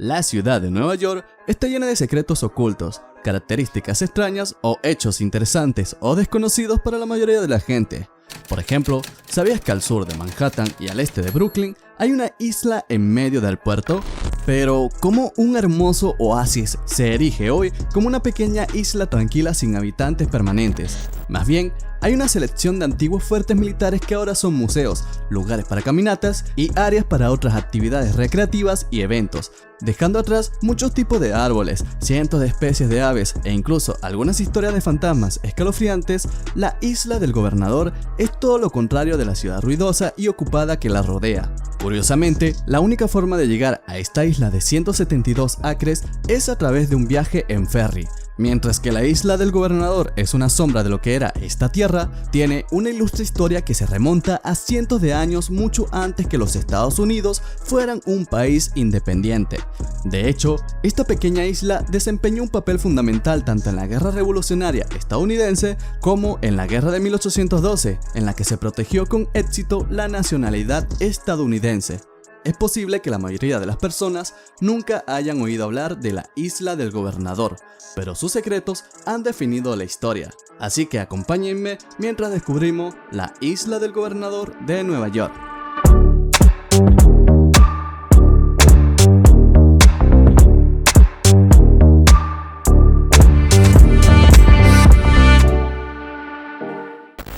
La ciudad de Nueva York está llena de secretos ocultos, características extrañas o hechos interesantes o desconocidos para la mayoría de la gente. Por ejemplo, ¿sabías que al sur de Manhattan y al este de Brooklyn hay una isla en medio del puerto? Pero, ¿cómo un hermoso oasis se erige hoy como una pequeña isla tranquila sin habitantes permanentes? Más bien, hay una selección de antiguos fuertes militares que ahora son museos, lugares para caminatas y áreas para otras actividades recreativas y eventos, dejando atrás muchos tipos de árboles, cientos de especies de aves e incluso algunas historias de fantasmas escalofriantes. La isla del Gobernador es todo lo contrario de la ciudad ruidosa y ocupada que la rodea. Curiosamente, la única forma de llegar a esta isla de 172 acres es a través de un viaje en ferry. Mientras que la isla del Gobernador es una sombra de lo que era esta tierra, tiene una ilustre historia que se remonta a cientos de años mucho antes que los Estados Unidos fueran un país independiente. De hecho, esta pequeña isla desempeñó un papel fundamental tanto en la Guerra Revolucionaria estadounidense como en la Guerra de 1812, en la que se protegió con éxito la nacionalidad estadounidense. Es posible que la mayoría de las personas nunca hayan oído hablar de la Isla del Gobernador, pero sus secretos han definido la historia. Así que acompáñenme mientras descubrimos la Isla del Gobernador de Nueva York.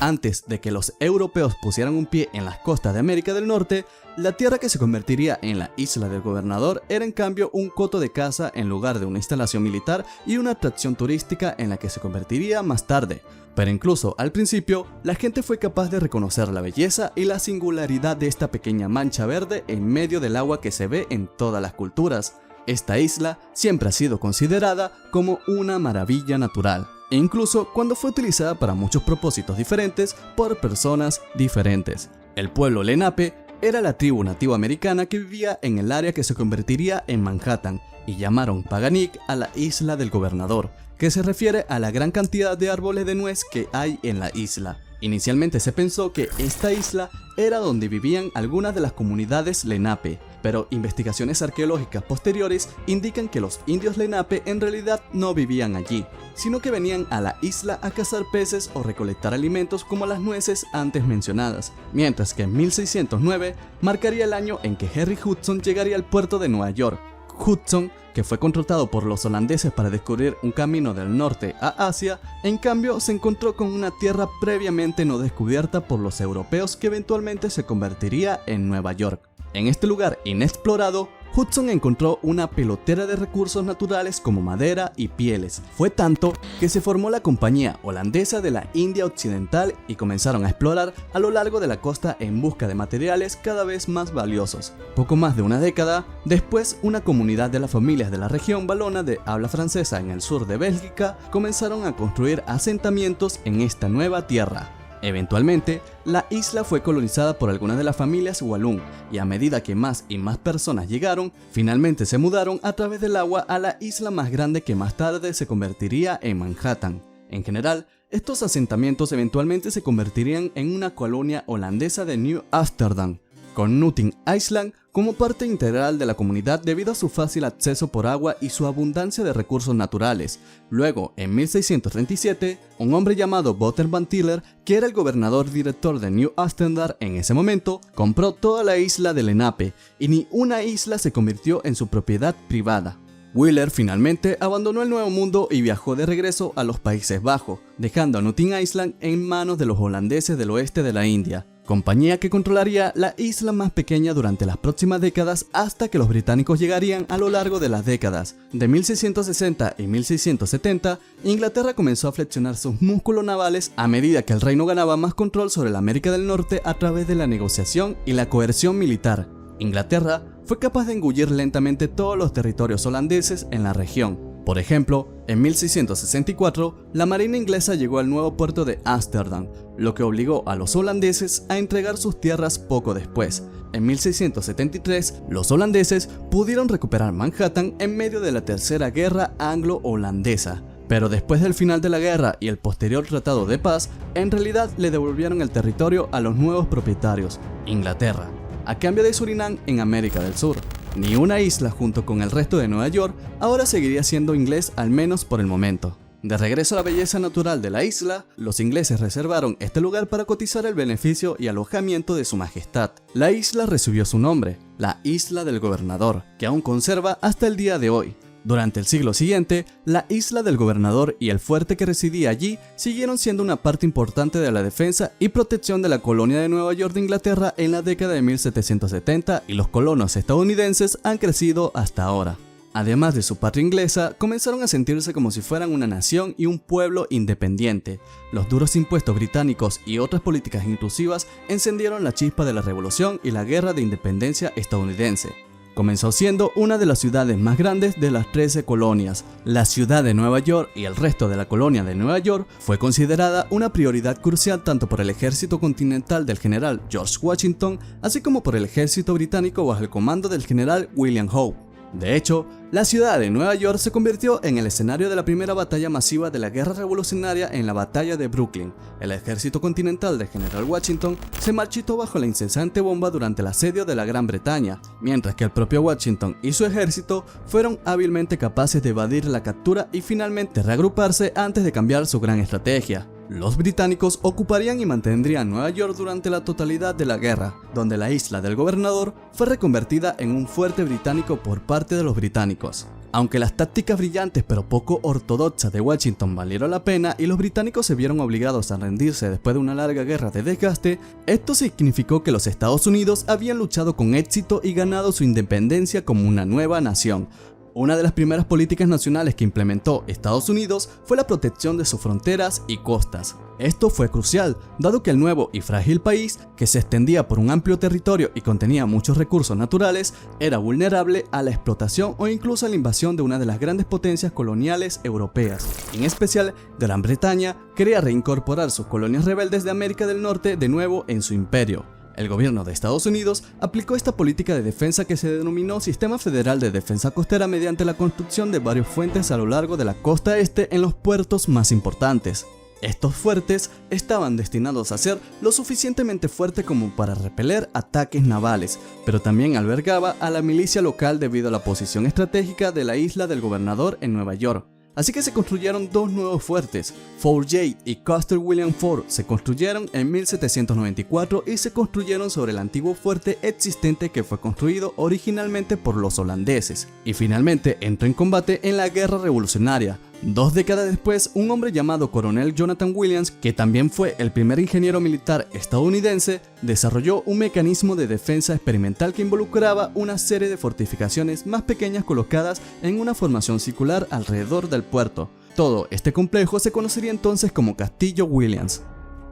Antes de que los europeos pusieran un pie en las costas de América del Norte, la tierra que se convertiría en la Isla del Gobernador era en cambio un coto de caza en lugar de una instalación militar y una atracción turística en la que se convertiría más tarde. Pero incluso al principio, la gente fue capaz de reconocer la belleza y la singularidad de esta pequeña mancha verde en medio del agua que se ve en todas las culturas. Esta isla siempre ha sido considerada como una maravilla natural, e incluso cuando fue utilizada para muchos propósitos diferentes por personas diferentes. El pueblo Lenape era la tribu nativa americana que vivía en el área que se convertiría en Manhattan, y llamaron Paganic a la Isla del Gobernador, que se refiere a la gran cantidad de árboles de nuez que hay en la isla. Inicialmente se pensó que esta isla era donde vivían algunas de las comunidades Lenape, pero investigaciones arqueológicas posteriores indican que los indios Lenape en realidad no vivían allí, sino que venían a la isla a cazar peces o recolectar alimentos como las nueces antes mencionadas, mientras que en 1609 marcaría el año en que Henry Hudson llegaría al puerto de Nueva York. Hudson, que fue contratado por los holandeses para descubrir un camino del norte a Asia, en cambio se encontró con una tierra previamente no descubierta por los europeos que eventualmente se convertiría en Nueva York. En este lugar inexplorado, Hudson encontró una pelotera de recursos naturales como madera y pieles. Fue tanto que se formó la Compañía Holandesa de la India Occidental y comenzaron a explorar a lo largo de la costa en busca de materiales cada vez más valiosos. Poco más de una década después, una comunidad de las familias de la región valona de habla francesa en el sur de Bélgica comenzaron a construir asentamientos en esta nueva tierra. Eventualmente, la isla fue colonizada por algunas de las familias Walloon, y a medida que más y más personas llegaron, finalmente se mudaron a través del agua a la isla más grande que más tarde se convertiría en Manhattan. En general, estos asentamientos eventualmente se convertirían en una colonia holandesa de New Amsterdam, con Nutting Island como parte integral de la comunidad debido a su fácil acceso por agua y su abundancia de recursos naturales. Luego, en 1637, un hombre llamado Wouter van Tiller, que era el gobernador director de New Amsterdam en ese momento, compró toda la isla de Lenape, y ni una isla se convirtió en su propiedad privada. Wheeler finalmente abandonó el Nuevo Mundo y viajó de regreso a los Países Bajos, dejando a Nutting Island en manos de los holandeses del oeste de la India, compañía que controlaría la isla más pequeña durante las próximas décadas hasta que los británicos llegarían a lo largo de las décadas. De 1660 y 1670, Inglaterra comenzó a flexionar sus músculos navales a medida que el reino ganaba más control sobre la América del Norte a través de la negociación y la coerción militar. Inglaterra fue capaz de engullir lentamente todos los territorios holandeses en la región. Por ejemplo, en 1664, la marina inglesa llegó al nuevo puerto de Ámsterdam, lo que obligó a los holandeses a entregar sus tierras poco después. En 1673, los holandeses pudieron recuperar Manhattan en medio de la Tercera Guerra Anglo-Holandesa. Pero después del final de la guerra y el posterior tratado de paz, en realidad le devolvieron el territorio a los nuevos propietarios, Inglaterra, a cambio de Surinam en América del Sur. ni una isla junto con el resto de Nueva York ahora seguiría siendo inglés, al menos por el momento. De regreso a la belleza natural de la isla, los ingleses reservaron este lugar para cotizar el beneficio y alojamiento de su majestad. La isla recibió su nombre, la Isla del Gobernador, que aún conserva hasta el día de hoy. Durante el siglo siguiente, la Isla del Gobernador y el fuerte que residía allí siguieron siendo una parte importante de la defensa y protección de la colonia de Nueva York de Inglaterra en la década de 1770, y los colonos estadounidenses han crecido hasta ahora. Además de su patria inglesa, comenzaron a sentirse como si fueran una nación y un pueblo independiente. Los duros impuestos británicos y otras políticas intrusivas encendieron la chispa de la revolución y la guerra de independencia estadounidense. Comenzó siendo una de las ciudades más grandes de las 13 colonias. La ciudad de Nueva York y el resto de la colonia de Nueva York fue considerada una prioridad crucial tanto por el ejército continental del general George Washington, así como por el ejército británico bajo el comando del general William Howe. De hecho, la ciudad de Nueva York se convirtió en el escenario de la primera batalla masiva de la guerra revolucionaria en la batalla de Brooklyn. El ejército continental del general Washington se marchitó bajo la incesante bomba durante el asedio de la Gran Bretaña, mientras que el propio Washington y su ejército fueron hábilmente capaces de evadir la captura y finalmente reagruparse antes de cambiar su gran estrategia. Los británicos ocuparían y mantendrían Nueva York durante la totalidad de la guerra, donde la Isla del Gobernador fue reconvertida en un fuerte británico por parte de los británicos. Aunque las tácticas brillantes pero poco ortodoxas de Washington valieron la pena y los británicos se vieron obligados a rendirse después de una larga guerra de desgaste, esto significó que los Estados Unidos habían luchado con éxito y ganado su independencia como una nueva nación. Una de las primeras políticas nacionales que implementó Estados Unidos fue la protección de sus fronteras y costas. Esto fue crucial, dado que el nuevo y frágil país, que se extendía por un amplio territorio y contenía muchos recursos naturales, era vulnerable a la explotación o incluso a la invasión de una de las grandes potencias coloniales europeas. En especial, Gran Bretaña quería reincorporar sus colonias rebeldes de América del Norte de nuevo en su imperio. El gobierno de Estados Unidos aplicó esta política de defensa que se denominó Sistema Federal de Defensa Costera mediante la construcción de varios fuertes a lo largo de la costa este en los puertos más importantes. Estos fuertes estaban destinados a ser lo suficientemente fuertes como para repeler ataques navales, pero también albergaba a la milicia local debido a la posición estratégica de la Isla del Gobernador en Nueva York. Así que se construyeron dos nuevos fuertes. Fort Jade y Custer William Fort se construyeron en 1794 y se construyeron sobre el antiguo fuerte existente que fue construido originalmente por los holandeses. Y finalmente entró en combate en la Guerra Revolucionaria. 2 décadas después, un hombre llamado Coronel Jonathan Williams, que también fue el primer ingeniero militar estadounidense, desarrolló un mecanismo de defensa experimental que involucraba una serie de fortificaciones más pequeñas colocadas en una formación circular alrededor del puerto. Todo este complejo se conocería entonces como Castillo Williams.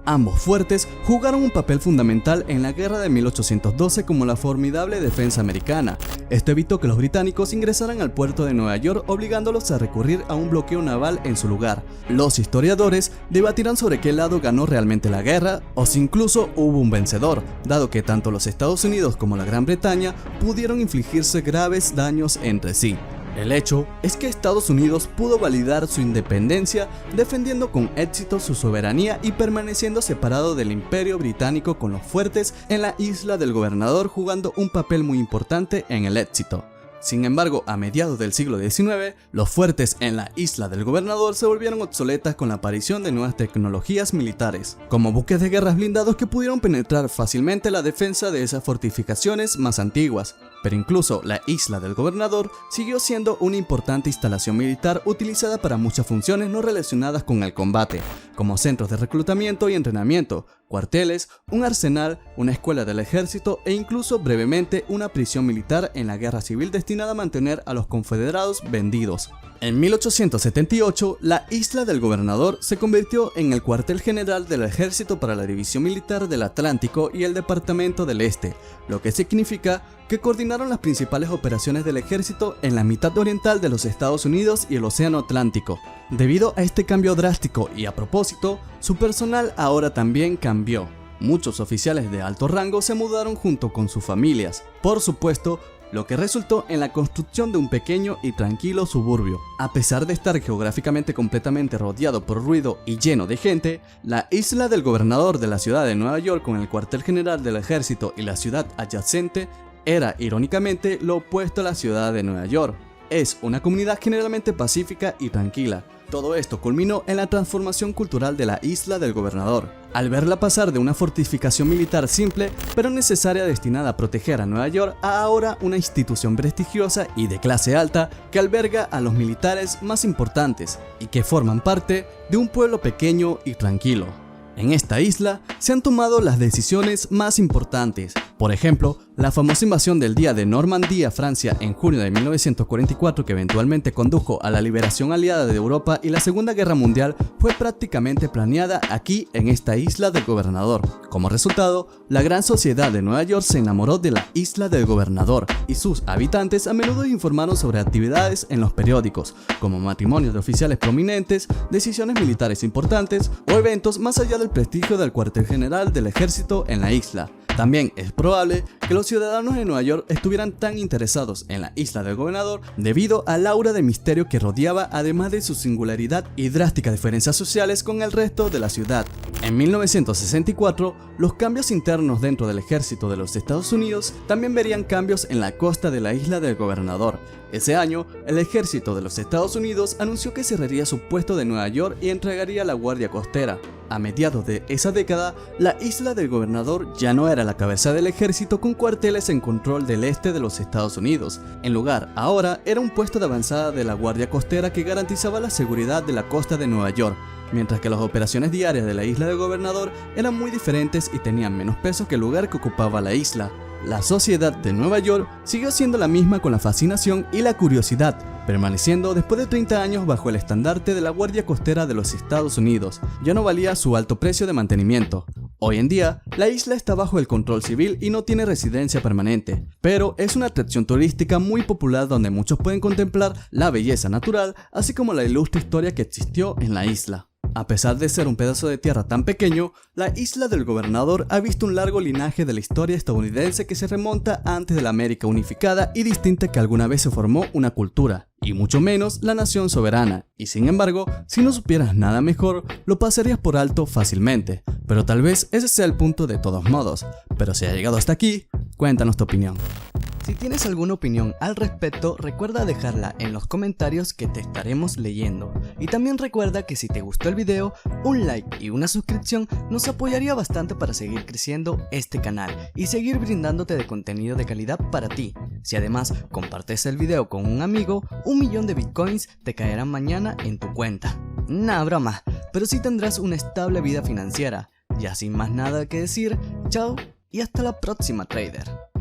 Ambos fuertes jugaron un papel fundamental en la guerra de 1812 como la formidable defensa americana. Esto evitó que los británicos ingresaran al puerto de Nueva York, obligándolos a recurrir a un bloqueo naval en su lugar. Los historiadores debatirán sobre qué lado ganó realmente la guerra o si incluso hubo un vencedor, dado que tanto los Estados Unidos como la Gran Bretaña pudieron infligirse graves daños entre sí. El hecho es que Estados Unidos pudo validar su independencia defendiendo con éxito su soberanía y permaneciendo separado del Imperio Británico, con los fuertes en la Isla del Gobernador jugando un papel muy importante en el éxito. Sin embargo, a mediados del siglo XIX, los fuertes en la Isla del Gobernador se volvieron obsoletas con la aparición de nuevas tecnologías militares, como buques de guerra blindados que pudieron penetrar fácilmente la defensa de esas fortificaciones más antiguas. Pero incluso la Isla del Gobernador siguió siendo una importante instalación militar utilizada para muchas funciones no relacionadas con el combate, como centros de reclutamiento y entrenamiento, cuarteles, un arsenal, una escuela del ejército e incluso brevemente una prisión militar en la guerra civil destinada a mantener a los confederados vendidos. En 1878, la Isla del Gobernador se convirtió en el cuartel general del ejército para la División Militar del Atlántico y el Departamento del Este, lo que significa que coordinaron las principales operaciones del ejército en la mitad oriental de los Estados Unidos y el Océano Atlántico. Debido a este cambio drástico y a propósito, su personal ahora también cambió. Muchos oficiales de alto rango se mudaron junto con sus familias, por supuesto, lo que resultó en la construcción de un pequeño y tranquilo suburbio. A pesar de estar geográficamente completamente rodeado por ruido y lleno de gente, la Isla del Gobernador de la ciudad de Nueva York, con el cuartel general del ejército y la ciudad adyacente, era irónicamente lo opuesto a la ciudad de Nueva York. Es una comunidad generalmente pacífica y tranquila. Todo esto culminó en la transformación cultural de la Isla del Gobernador, al verla pasar de una fortificación militar simple pero necesaria destinada a proteger a Nueva York a ahora una institución prestigiosa y de clase alta que alberga a los militares más importantes y que forman parte de un pueblo pequeño y tranquilo. En esta isla se han tomado las decisiones más importantes. Por ejemplo, la famosa invasión del día de Normandía, Francia, en junio de 1944, que eventualmente condujo a la liberación aliada de Europa, y la Segunda Guerra Mundial fue prácticamente planeada aquí en esta Isla del Gobernador. Como resultado, la gran sociedad de Nueva York se enamoró de la Isla del Gobernador y sus habitantes a menudo informaron sobre actividades en los periódicos, como matrimonios de oficiales prominentes, decisiones militares importantes o eventos más allá del prestigio del cuartel general del ejército en la isla. También es probable que los ciudadanos de Nueva York estuvieran tan interesados en la Isla del Gobernador debido al aura de misterio que rodeaba, además de su singularidad y drásticas diferencias sociales con el resto de la ciudad. En 1964, los cambios internos dentro del ejército de los Estados Unidos también verían cambios en la costa de la Isla del Gobernador. Ese año, el ejército de los Estados Unidos anunció que cerraría su puesto de Nueva York y entregaría la Guardia Costera. A mediados de esa década, la Isla del Gobernador ya no era la cabeza del ejército con cuarteles en control del este de los Estados Unidos. En lugar, ahora era un puesto de avanzada de la Guardia Costera que garantizaba la seguridad de la costa de Nueva York, mientras que las operaciones diarias de la Isla del Gobernador eran muy diferentes y tenían menos peso que el lugar que ocupaba la isla. La sociedad de Nueva York siguió siendo la misma, con la fascinación y la curiosidad, permaneciendo después de 30 años bajo el estandarte de la Guardia Costera de los Estados Unidos. Ya no valía su alto precio de mantenimiento. Hoy en día, la isla está bajo el control civil y no tiene residencia permanente, pero es una atracción turística muy popular donde muchos pueden contemplar la belleza natural, así como la ilustre historia que existió en la isla. A pesar de ser un pedazo de tierra tan pequeño, la Isla del Gobernador ha visto un largo linaje de la historia estadounidense que se remonta antes de la América unificada y distinta, que alguna vez se formó una cultura, y mucho menos la nación soberana, y sin embargo, si no supieras nada mejor, lo pasarías por alto fácilmente, pero tal vez ese sea el punto de todos modos. Pero si ha llegado hasta aquí, cuéntanos tu opinión. Si tienes alguna opinión al respecto, recuerda dejarla en los comentarios que te estaremos leyendo. Y también recuerda que si te gustó el video, un like y una suscripción nos apoyaría bastante para seguir creciendo este canal y seguir brindándote de contenido de calidad para ti. Si además compartes el video con un amigo, 1.000.000 de bitcoins te caerán mañana en tu cuenta. Nah, broma, pero sí tendrás una estable vida financiera. Ya sin más nada que decir, chao y hasta la próxima, trader.